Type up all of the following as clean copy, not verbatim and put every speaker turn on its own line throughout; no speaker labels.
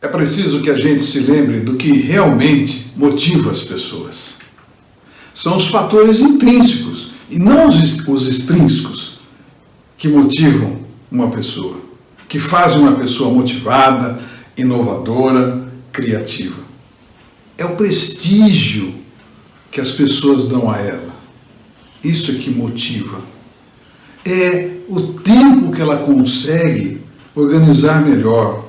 É preciso que a gente se lembre do que realmente motiva as pessoas. São os fatores intrínsecos e não os extrínsecos que motivam uma pessoa, que fazem uma pessoa motivada, inovadora, criativa. É o prestígio que as pessoas dão a ela. Isso é que motiva. É o tempo que ela consegue organizar melhor.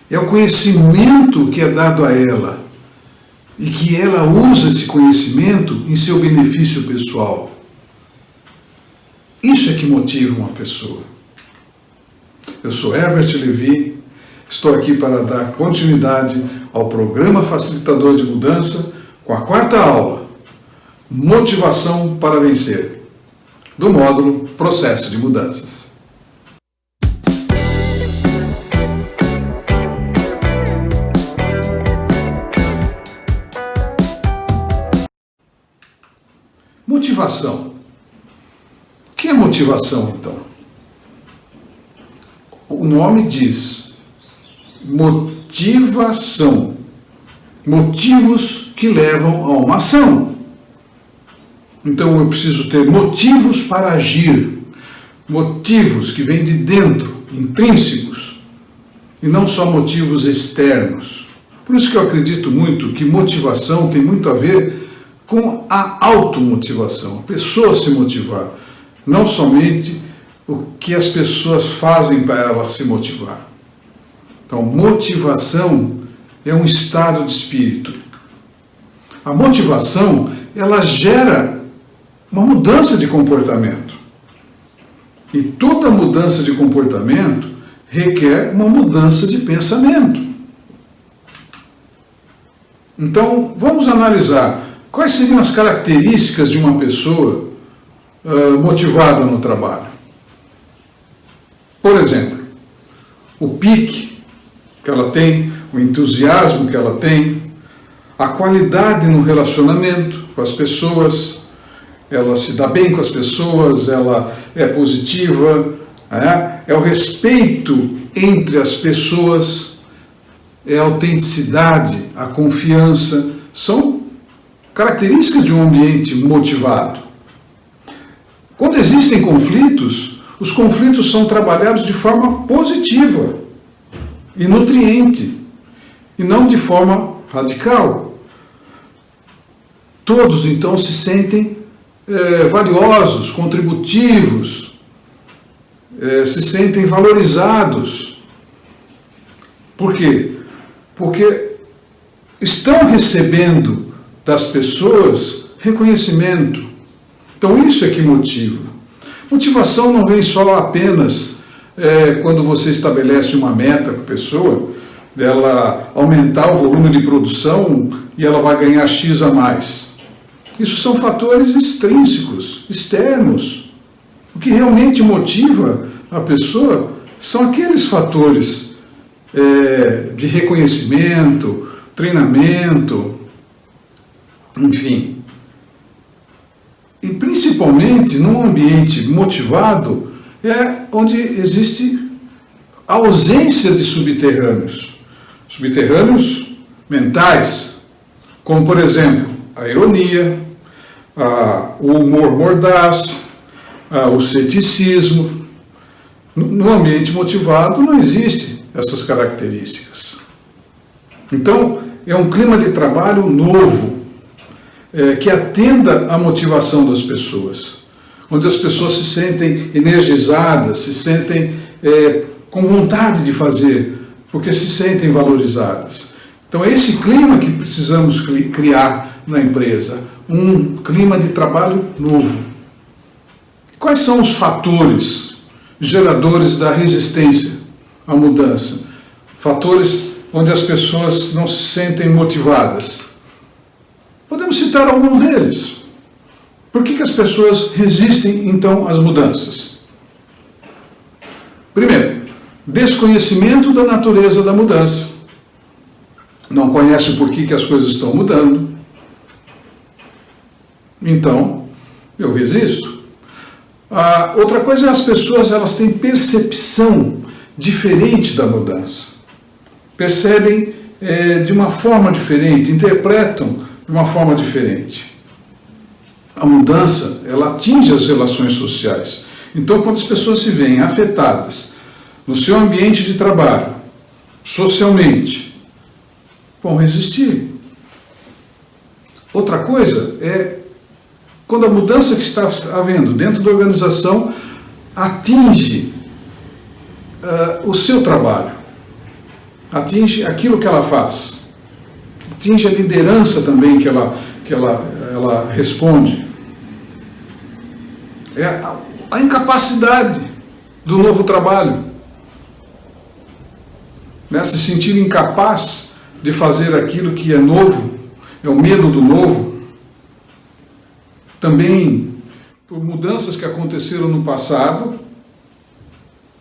É o conhecimento que é dado a ela e que ela usa esse conhecimento em seu benefício pessoal. Isso é que motiva uma pessoa. Eu sou Herbert Levi, estou aqui para dar continuidade ao programa Facilitador de Mudança com a 4ª aula, Motivação para Vencer, do módulo Processo de Mudanças. Motivação. O que é motivação, então? O nome diz motivação. Motivos que levam a uma ação. Então eu preciso ter motivos para agir. Motivos que vêm de dentro, intrínsecos, e não só motivos externos. Por isso que eu acredito muito que motivação tem muito a ver com a automotivação, a pessoa se motivar, não somente o que as pessoas fazem para ela se motivar. Então, motivação é um estado de espírito. A motivação, ela gera uma mudança de comportamento. E toda mudança de comportamento requer uma mudança de pensamento. Então, vamos analisar quais seriam as características de uma pessoa motivada no trabalho. Por exemplo, o pique que ela tem, o entusiasmo que ela tem, a qualidade no relacionamento com as pessoas, ela se dá bem com as pessoas, ela é positiva, é o respeito entre as pessoas, é a autenticidade, a confiança, são características de um ambiente motivado. Quando existem conflitos, os conflitos são trabalhados de forma positiva e nutriente, e não de forma radical. Todos, então, se sentem valiosos, contributivos, se sentem valorizados. Por quê? Porque estão recebendo das pessoas reconhecimento. Então isso é que motiva. Motivação não vem só apenas quando você estabelece uma meta para a pessoa, dela aumentar o volume de produção e ela vai ganhar X a mais. Isso são fatores extrínsecos, externos. O que realmente motiva a pessoa são aqueles fatores de reconhecimento, treinamento, enfim. E principalmente num ambiente motivado é onde existe a ausência de subterrâneos. Subterrâneos mentais, como por exemplo a ironia, o humor mordaz, o ceticismo. No ambiente motivado não existe essas características. Então, é um clima de trabalho novo, que atenda à motivação das pessoas, onde as pessoas se sentem energizadas, se sentem com vontade de fazer, porque se sentem valorizadas. Então, é esse clima que precisamos criar na empresa, um clima de trabalho novo. Quais são os fatores geradores da resistência à mudança? Fatores onde as pessoas não se sentem motivadas. Podemos citar algum deles. Por que as pessoas resistem, então, às mudanças? Primeiro, desconhecimento da natureza da mudança. Não conhece o porquê que as coisas estão mudando. Então, eu resisto. Outra coisa é as pessoas, elas têm percepção diferente da mudança. percebem de uma forma diferente, interpretam de uma forma diferente. A mudança, ela atinge as relações sociais. Então, quando as pessoas se veem afetadas no seu ambiente de trabalho, socialmente, vão resistir. Outra coisa é quando a mudança que está havendo dentro da organização atinge o seu trabalho, atinge aquilo que ela faz, atinge a liderança também que ela responde. É a incapacidade do novo trabalho, né? Se sentir incapaz de fazer aquilo que é novo, é o medo do novo. Também por mudanças que aconteceram no passado,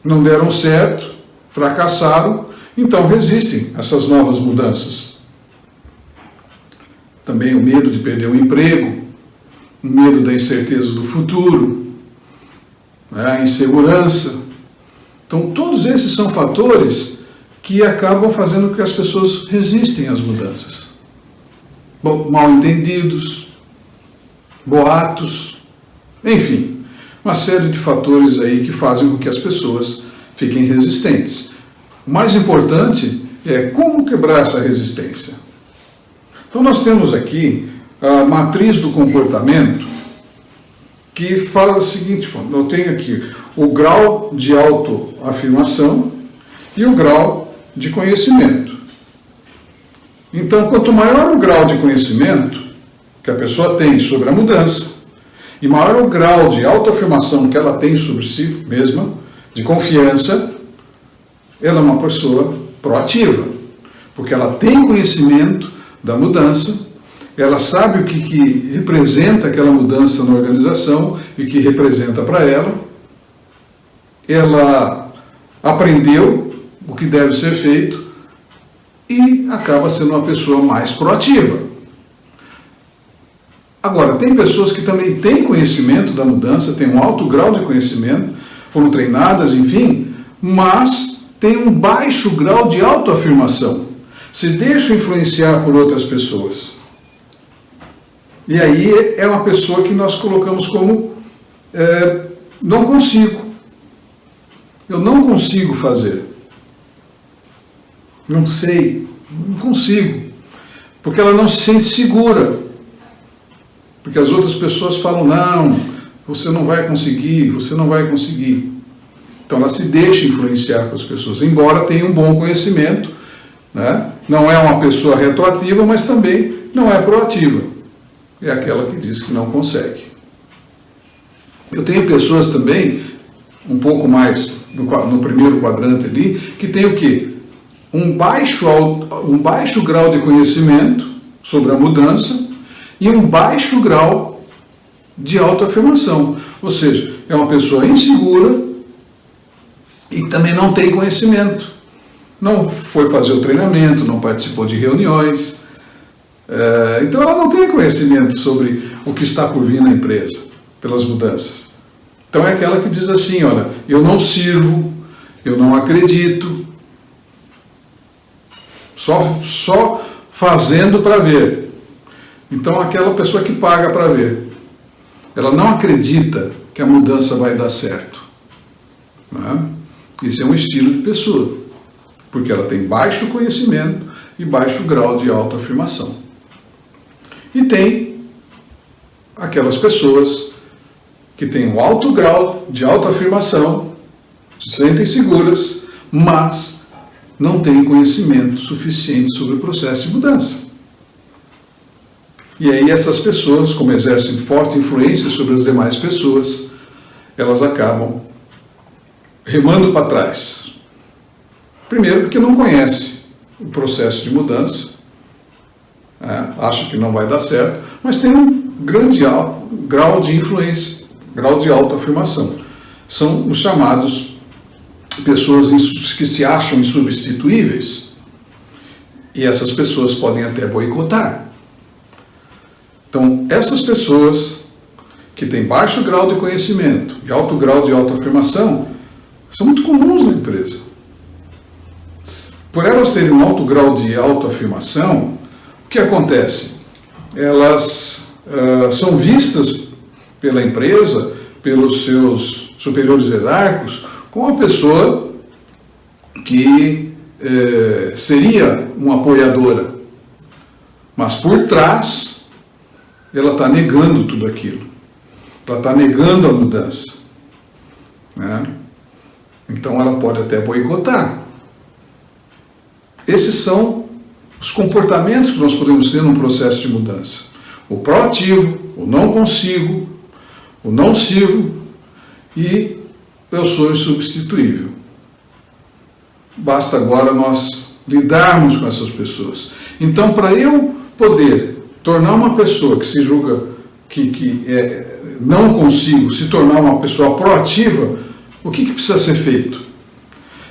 não deram certo, fracassaram, então resistem a essas novas mudanças. Também o medo de perder o emprego, o medo da incerteza do futuro, a insegurança. Então, todos esses são fatores que acabam fazendo com que as pessoas resistem às mudanças. Mal entendidos, boatos, enfim, uma série de fatores aí que fazem com que as pessoas fiquem resistentes. O mais importante é como quebrar essa resistência. Então, nós temos aqui a matriz do comportamento, que fala da seguinte forma: eu tenho aqui o grau de autoafirmação e o grau de conhecimento. Então, quanto maior o grau de conhecimento que a pessoa tem sobre a mudança, e maior o grau de autoafirmação que ela tem sobre si mesma, de confiança, ela é uma pessoa proativa, porque ela tem conhecimento da mudança, ela sabe o que representa aquela mudança na organização e o que representa para ela, ela aprendeu o que deve ser feito e acaba sendo uma pessoa mais proativa. Agora, tem pessoas que também têm conhecimento da mudança, têm um alto grau de conhecimento, foram treinadas, enfim, mas têm um baixo grau de autoafirmação, se deixam influenciar por outras pessoas. E aí é uma pessoa que nós colocamos como não consigo. Eu não consigo fazer. Não sei, não consigo. Porque ela não se sente segura. Porque as outras pessoas falam, não, você não vai conseguir, você não vai conseguir. Então ela se deixa influenciar pelas pessoas, embora tenha um bom conhecimento, né? Não é uma pessoa retroativa, mas também não é proativa. É aquela que diz que não consegue. Eu tenho pessoas também, um pouco mais no primeiro quadrante ali, que tem o quê? Um baixo grau de conhecimento sobre a mudança e um baixo grau de autoafirmação. Ou seja, é uma pessoa insegura e também não tem conhecimento. Não foi fazer o treinamento, não participou de reuniões. Então ela não tem conhecimento sobre o que está por vir na empresa, pelas mudanças. Então é aquela que diz assim, olha, eu não sirvo, eu não acredito, só fazendo para ver. Então aquela pessoa que paga para ver, ela não acredita que a mudança vai dar certo. Né? Isso é um estilo de pessoa, porque ela tem baixo conhecimento e baixo grau de autoafirmação. E tem aquelas pessoas que têm um alto grau de autoafirmação, se sentem seguras, mas não têm conhecimento suficiente sobre o processo de mudança. E aí essas pessoas, como exercem forte influência sobre as demais pessoas, elas acabam remando para trás. Primeiro porque não conhece o processo de mudança, acha que não vai dar certo, mas tem um grande grau de influência, grau de autoafirmação. São os chamados pessoas que se acham insubstituíveis, e essas pessoas podem até boicotar. Então, essas pessoas que têm baixo grau de conhecimento e alto grau de autoafirmação são muito comuns na empresa. por elas terem um alto grau de autoafirmação, o que acontece? Elas são vistas pela empresa, pelos seus superiores hierárquicos, como uma pessoa que seria uma apoiadora, mas por trás ela está negando tudo aquilo, ela está negando a mudança, né? Então ela pode até boicotar. Esses são os comportamentos que nós podemos ter num processo de mudança: o proativo, o não consigo, o não sirvo e eu sou insubstituível. Basta agora nós lidarmos com essas pessoas. Então, para eu poder tornar uma pessoa que se julga que não consigo, se tornar uma pessoa proativa, o que precisa ser feito?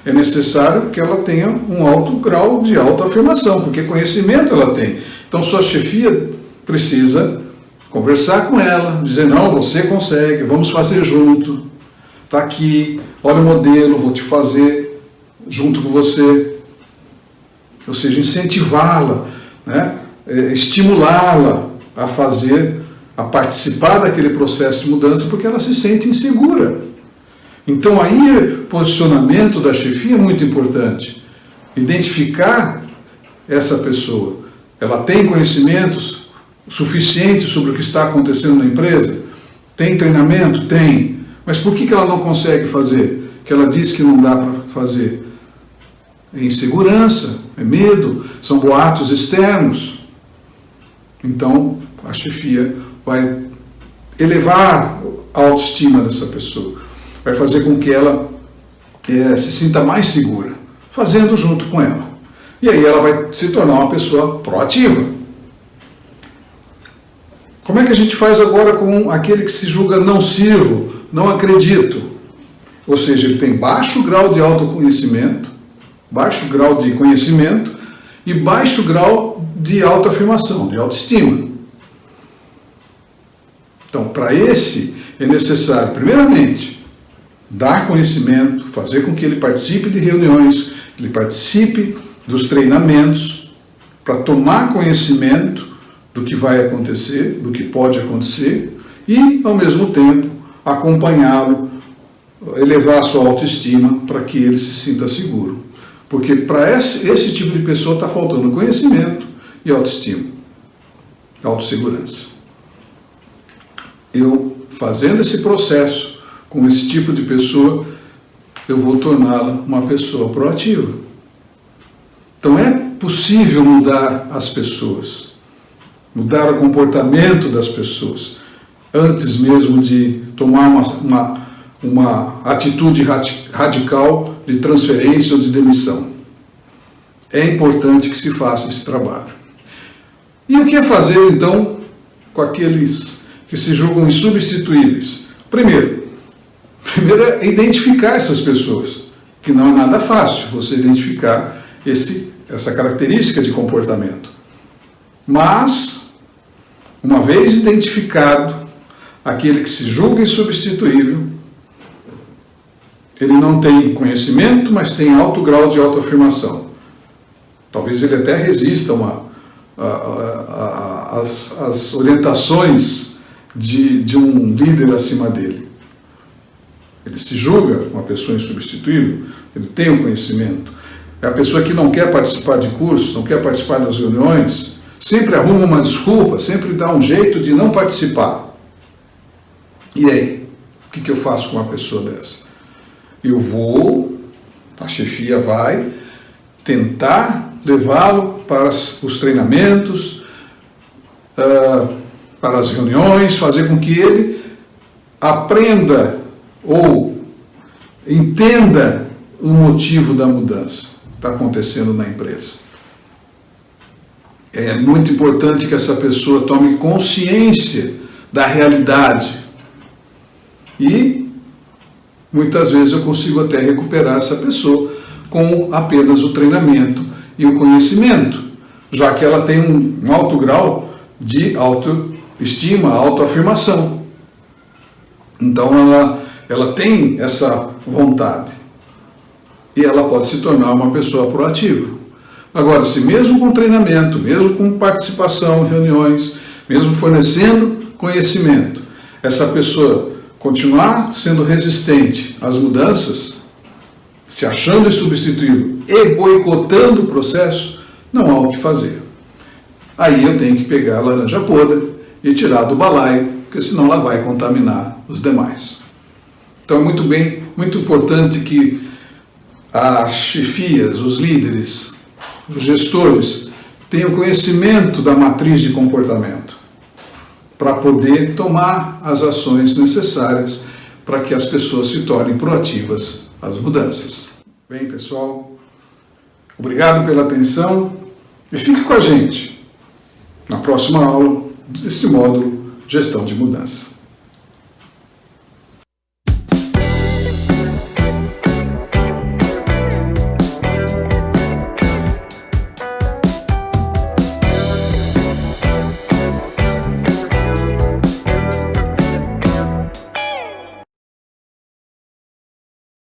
É necessário que ela tenha um alto grau de autoafirmação, porque conhecimento ela tem. Então, sua chefia precisa conversar com ela, dizer: não, você consegue, vamos fazer junto, está aqui, olha o modelo, vou te fazer junto com você. Ou seja, incentivá-la, né? Estimulá-la a fazer, a participar daquele processo de mudança, porque ela se sente insegura. Então aí o posicionamento da chefia é muito importante. Identificar essa pessoa. Ela tem conhecimentos suficientes sobre o que está acontecendo na empresa? Tem treinamento? Tem. Mas por que ela não consegue fazer? Que ela diz que não dá para fazer? É insegurança, é medo, são boatos externos. Então a chefia vai elevar a autoestima dessa pessoa, vai fazer com que ela se sinta mais segura, fazendo junto com ela. E aí ela vai se tornar uma pessoa proativa. Como é que a gente faz agora com aquele que se julga não sirvo, não acredito? Ou seja, ele tem baixo grau de autoconhecimento, baixo grau de conhecimento e baixo grau de autoafirmação, de autoestima. Então, para esse é necessário, primeiramente, dar conhecimento, fazer com que ele participe de reuniões, ele participe dos treinamentos, para tomar conhecimento do que vai acontecer, do que pode acontecer, e, ao mesmo tempo, acompanhá-lo, elevar a sua autoestima para que ele se sinta seguro. Porque para esse tipo de pessoa está faltando conhecimento e autoestima, autossegurança. Eu, fazendo esse processo com esse tipo de pessoa, eu vou torná-la uma pessoa proativa. Então é possível mudar as pessoas, mudar o comportamento das pessoas, antes mesmo de tomar uma atitude radical de transferência ou de demissão. É importante que se faça esse trabalho. E o que é fazer, então, com aqueles que se julgam insubstituíveis? Primeiro é identificar essas pessoas, que não é nada fácil você identificar essa característica de comportamento. Mas, uma vez identificado aquele que se julga insubstituível, ele não tem conhecimento, mas tem alto grau de autoafirmação. Talvez ele até resista às orientações de um líder acima dele. Ele se julga uma pessoa insubstituível, ele tem o conhecimento. É a pessoa que não quer participar de cursos, não quer participar das reuniões, sempre arruma uma desculpa, sempre dá um jeito de não participar. E aí? O que eu faço com uma pessoa dessa? A chefia vai tentar levá-lo para os treinamentos, para as reuniões, fazer com que ele aprenda ou entenda o motivo da mudança que está acontecendo na empresa. É muito importante que essa pessoa tome consciência da realidade e muitas vezes eu consigo até recuperar essa pessoa com apenas o treinamento e o conhecimento, já que ela tem um alto grau de autoestima, autoafirmação. Então ela tem essa vontade. e ela pode se tornar uma pessoa proativa. Agora, se mesmo com treinamento, mesmo com participação em reuniões, mesmo fornecendo conhecimento, essa pessoa continuar sendo resistente às mudanças, se achando insubstituível e boicotando o processo, não há o que fazer. Aí eu tenho que pegar a laranja podre e tirar do balaio, porque senão ela vai contaminar os demais. Então é muito importante que as chefias, os líderes, os gestores tenham conhecimento da matriz de comportamento para poder tomar as ações necessárias para que as pessoas se tornem proativas às mudanças. Bem, pessoal, obrigado pela atenção e fique com a gente na próxima aula desse módulo Gestão de Mudança.